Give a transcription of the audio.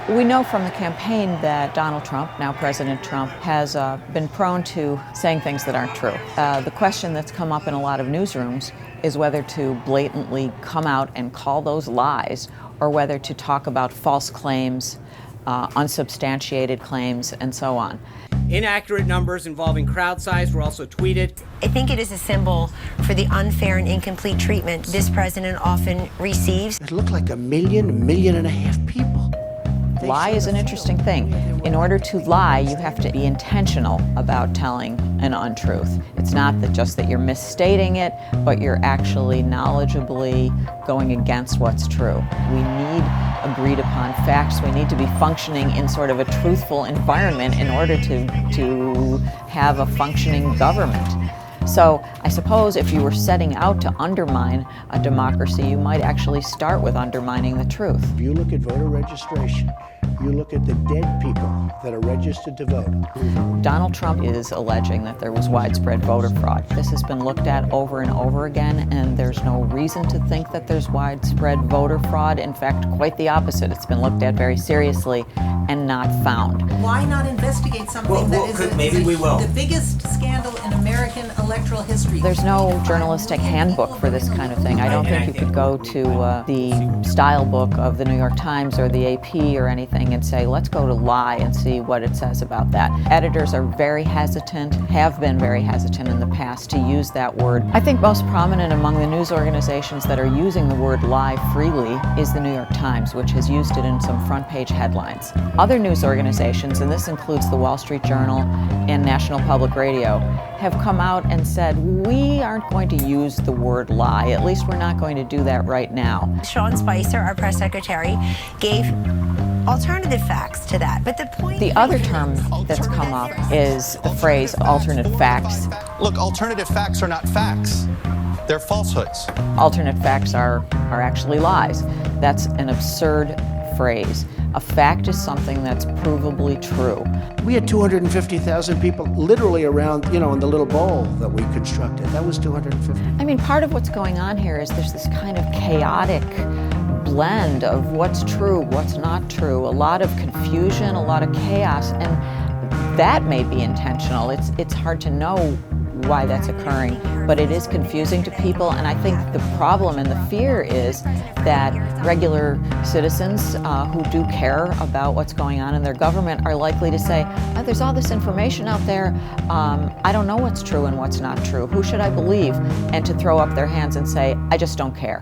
We know from the campaign that Donald Trump, now President Trump, has been prone to saying things that aren't true. The question that's come up in a lot of newsrooms is whether to blatantly come out and call those lies or whether to talk about false claims, unsubstantiated claims, and so on. Inaccurate numbers involving crowd size were also tweeted. I think it is a symbol for the unfair and incomplete treatment this president often receives. It looked like 1.5 million people. Lie is an interesting thing. In order to lie, you have to be intentional about telling an untruth. It's not just that you're misstating it, but you're actually knowledgeably going against what's true. We need agreed upon facts. We need to be functioning in sort of a truthful environment in order to have a functioning government. So I suppose if you were setting out to undermine a democracy, you might actually start with undermining the truth. If you look at voter registration, you look at the dead people that are registered to vote. Donald Trump is alleging that there was widespread voter fraud. This has been looked at over and over again, and there's no reason to think that there's widespread voter fraud. In fact, quite the opposite. It's been looked at very seriously and not found. Why not investigate something that is the biggest scandal in American electoral history? There's no journalistic handbook for this kind of thing. I don't think you could go to the style book of the New York Times or the AP or anything and say, let's go to Lie and see what it says about that. Editors are very hesitant, have been very hesitant in the past to use that word. I think most prominent among the news organizations that are using the word lie freely is the New York Times, which has used it in some front page headlines. Other news organizations, and this includes the Wall Street Journal and National Public Radio, have come out and said, we aren't going to use the word lie. At least we're not going to do that right now. Sean Spicer, our press secretary, gave alternative facts to that. But the other term that's come up is the phrase alternate facts. Look, alternative facts are not facts. They're falsehoods. Alternate facts are actually lies. That's an absurd phrase. A fact is something that's provably true. We had 250,000 people literally around, in the little bowl that we constructed. That was 250. I mean, part of what's going on here is there's this kind of chaotic blend of what's true, what's not true, a lot of confusion, a lot of chaos, and that may be intentional. It's hard to know why that's occurring, but it is confusing to people, and I think the problem and the fear is that regular citizens who do care about what's going on in their government are likely to say, oh, there's all this information out there, I don't know what's true and what's not true, who should I believe? And to throw up their hands and say, I just don't care.